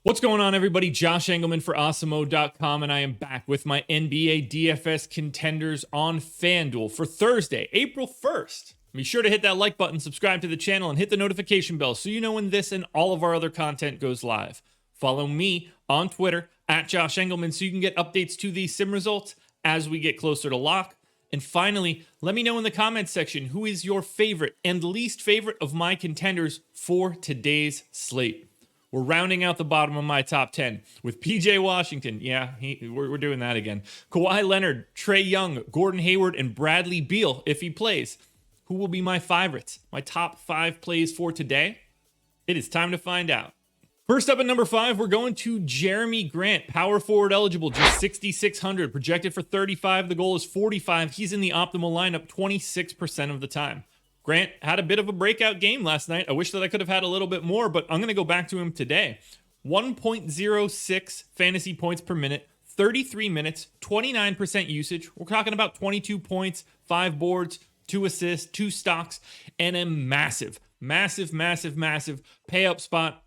What's going on, everybody? Josh Engleman for Awesemo.com, and I am back with my NBA DFS contenders on FanDuel for Thursday, April 1st. Be sure to hit that like button, subscribe to the channel, and hit the notification bell so you know when this and all of our other content goes live. Follow me on Twitter at Josh Engleman so you can get updates to these sim results as we get closer to lock. And finally, let me know in the comments section who is your favorite and least favorite of my contenders for today's slate. We're rounding out the bottom of my top 10 with PJ Washington. Yeah, we're doing that again. Kawhi Leonard, Trae Young, Gordon Hayward, and Bradley Beal if he plays. Who will be my favorites? My top 5 plays for today? It is time to find out. First up at number 5, we're going to JERAMI Grant, power forward eligible, just 6,600, projected for 35. The goal is 45. He's in the optimal lineup 26% of the time. Grant had a bit of a breakout game last night. I wish that I could have had a little bit more, but I'm going to go back to him today. 1.06 fantasy points per minute, 33 minutes, 29% usage. We're talking about 22 points, 5 boards, 2 assists, 2 stocks, and a massive pace-up spot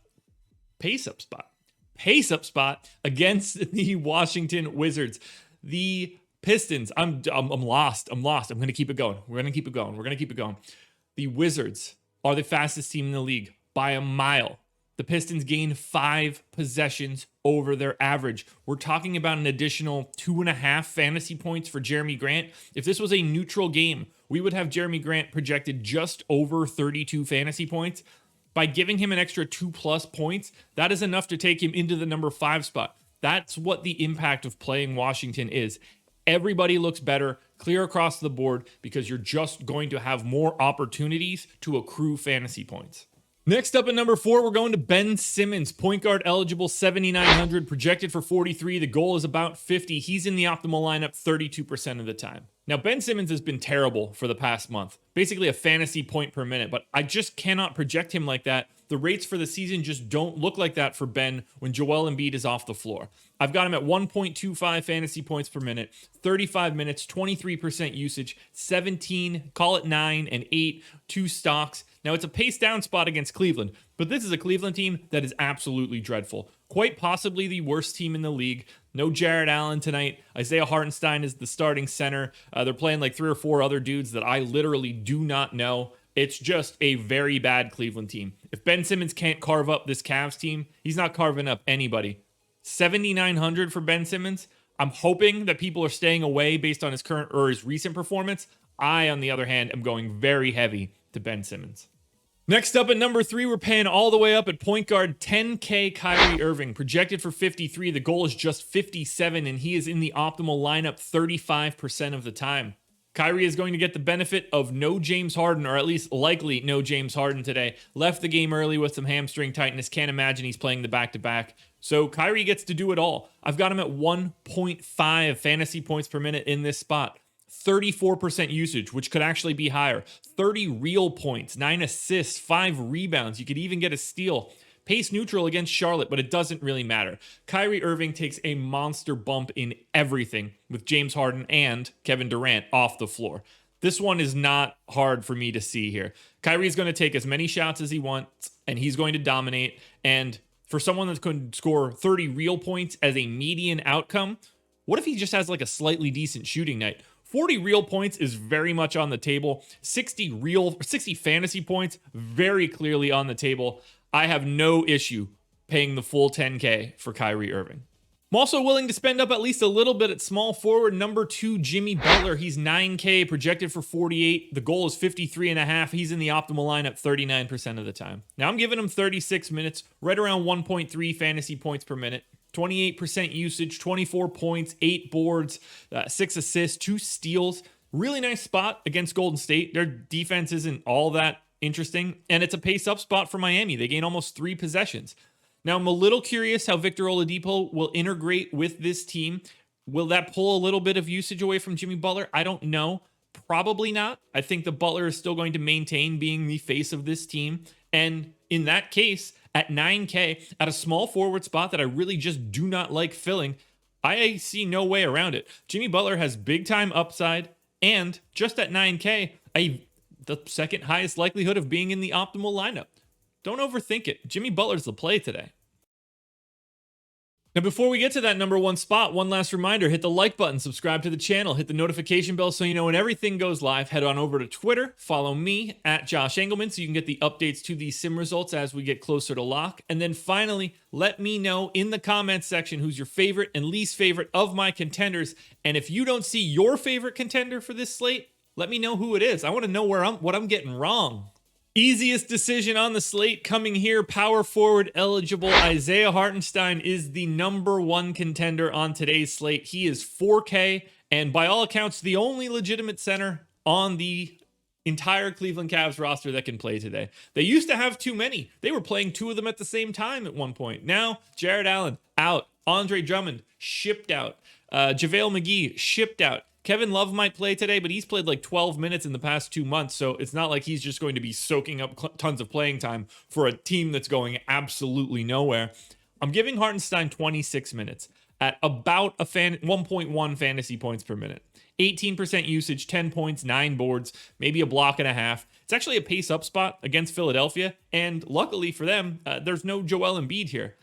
against the Washington Wizards. The Pistons, I'm lost. I'm going to keep it going. We're going to keep it going. The Wizards are the fastest team in the league by a mile. The Pistons gained 5 possessions over their average. We're talking about an additional 2.5 fantasy points for JERAMI Grant. If this was a neutral game, we would have JERAMI Grant projected just over 32 fantasy points. By giving him an extra 2+ points, that is enough to take him into the number 5 spot. That's what the impact of playing Washington is. Everybody looks better, clear across the board, because you're just going to have more opportunities to accrue fantasy points. Next up at number 4, we're going to Ben Simmons, point guard eligible, 7,900, projected for 43. The goal is about 50. He's in the optimal lineup 32% of the time. Now, Ben Simmons has been terrible for the past month, basically a fantasy point per minute, but I just cannot project him like that. The rates for the season just don't look like that for Ben when Joel Embiid is off the floor. I've got him at 1.25 fantasy points per minute, 35 minutes, 23% usage, 17, call it 9 and 8, 2 stocks. Now, it's a pace down spot against Cleveland, but this is a Cleveland team that is absolutely dreadful. Quite possibly the worst team in the league. No Jared Allen tonight. Isaiah Hartenstein is the starting center. They're playing like 3 or 4 other dudes that I literally do not know. It's just a very bad Cleveland team. If Ben Simmons can't carve up this Cavs team, he's not carving up anybody. 7,900 for Ben Simmons. I'm hoping that people are staying away based on his current or his recent performance. I, on the other hand, am going very heavy to Ben Simmons. Next up at number 3, we're paying all the way up at point guard, 10K KYRIE Irving, projected for 53. The goal is just 57, and he is in the optimal lineup 35% of the time. Kyrie is going to get the benefit of no James Harden, or at least likely no James Harden today. Left the game early with some hamstring tightness. Can't imagine he's playing the back-to-back. So Kyrie gets to do it all. I've got him at 1.5 fantasy points per minute in this spot. 34% usage, which could actually be higher. 30 real points, 9 assists, 5 rebounds. You could even get a steal. Pace neutral against Charlotte, but it doesn't really matter. KYRIE Irving takes a monster bump in everything with James Harden and Kevin Durant off the floor. This one is not hard for me to see here. Kyrie is going to take as many shots as he wants, and he's going to dominate. And for someone that could score 30 real points as a median outcome, what if he just has like a slightly decent shooting night? 40 real points is very much on the table. 60 fantasy points, very clearly on the table. I have no issue paying the full 10K for KYRIE Irving. I'm also willing to spend up at least a little bit at small forward. Number 2, Jimmy Butler. He's 9K, projected for 48. The goal is 53.5. He's in the optimal lineup 39% of the time. Now, I'm giving him 36 minutes, right around 1.3 fantasy points per minute. 28% usage, 24 points, 8 boards, 6 assists, 2 steals. Really nice spot against Golden State. Their defense isn't all that interesting, and it's a pace-up spot for Miami. They gain almost 3 possessions. Now, I'm a little curious how Victor Oladipo will integrate with this team. Will that pull a little bit of usage away from Jimmy Butler? I don't know. Probably not. I think the Butler is still going to maintain being the face of this team. And in that case, at 9K, at a small forward spot that I really just do not like filling, I see no way around it. Jimmy Butler has big-time upside, and just at 9K, the second highest likelihood of being in the optimal lineup. Don't overthink it. Jimmy Butler's the play today. Now, before we get to that number one spot, one last reminder, hit the like button, subscribe to the channel, hit the notification bell so you know when everything goes live. Head on over to Twitter, follow me at Josh Engleman so you can get the updates to these sim results as we get closer to lock. And then finally, let me know in the comments section who's your favorite and least favorite of my contenders. And if you don't see your favorite contender for this slate, let me know who it is. I want to know what I'm getting wrong. Easiest decision on the slate coming here. Power forward eligible Isaiah Hartenstein is the number one contender on today's slate. He is 4K and by all accounts the only legitimate center on the entire Cleveland Cavs roster that can play today. They used to have too many. They were playing two of them at the same time at one point. Now, Jared Allen out. Andre Drummond shipped out. JaVale McGee shipped out. Kevin Love might play today, but he's played like 12 minutes in the past 2 months, so it's not like he's just going to be soaking up tons of playing time for a team that's going absolutely nowhere. I'm giving Hartenstein 26 minutes at about a 1.1 fantasy points per minute. 18% usage, 10 points, 9 boards, maybe a block and a half. It's actually a pace up spot against Philadelphia, and luckily for them, there's no Joel Embiid here.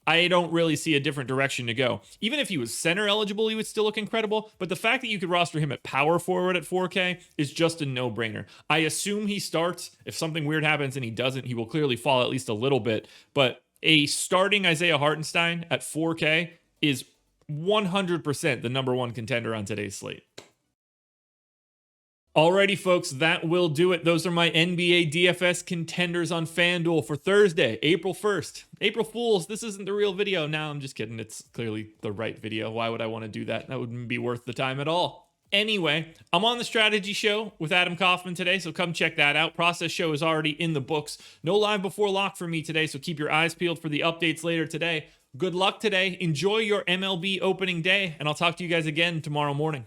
I don't really see a different direction to go. Even if he was center eligible, he would still look incredible. But the fact that you could roster him at power forward at 4K is just a no-brainer. I assume he starts. If something weird happens and he doesn't, he will clearly fall at least a little bit. But a starting Isaiah Hartenstein at 4K is 100% the number one contender on today's slate. Alrighty, folks, that will do it. Those are my NBA DFS contenders on FanDuel for Thursday, April 1st. April Fools, this isn't the real video. No, I'm just kidding. It's clearly the right video. Why would I want to do that? That wouldn't be worth the time at all. Anyway, I'm on the strategy show with Adam Kaufman today, so come check that out. Process show is already in the books. No live before lock for me today, so keep your eyes peeled for the updates later today. Good luck today. Enjoy your MLB opening day, and I'll talk to you guys again tomorrow morning.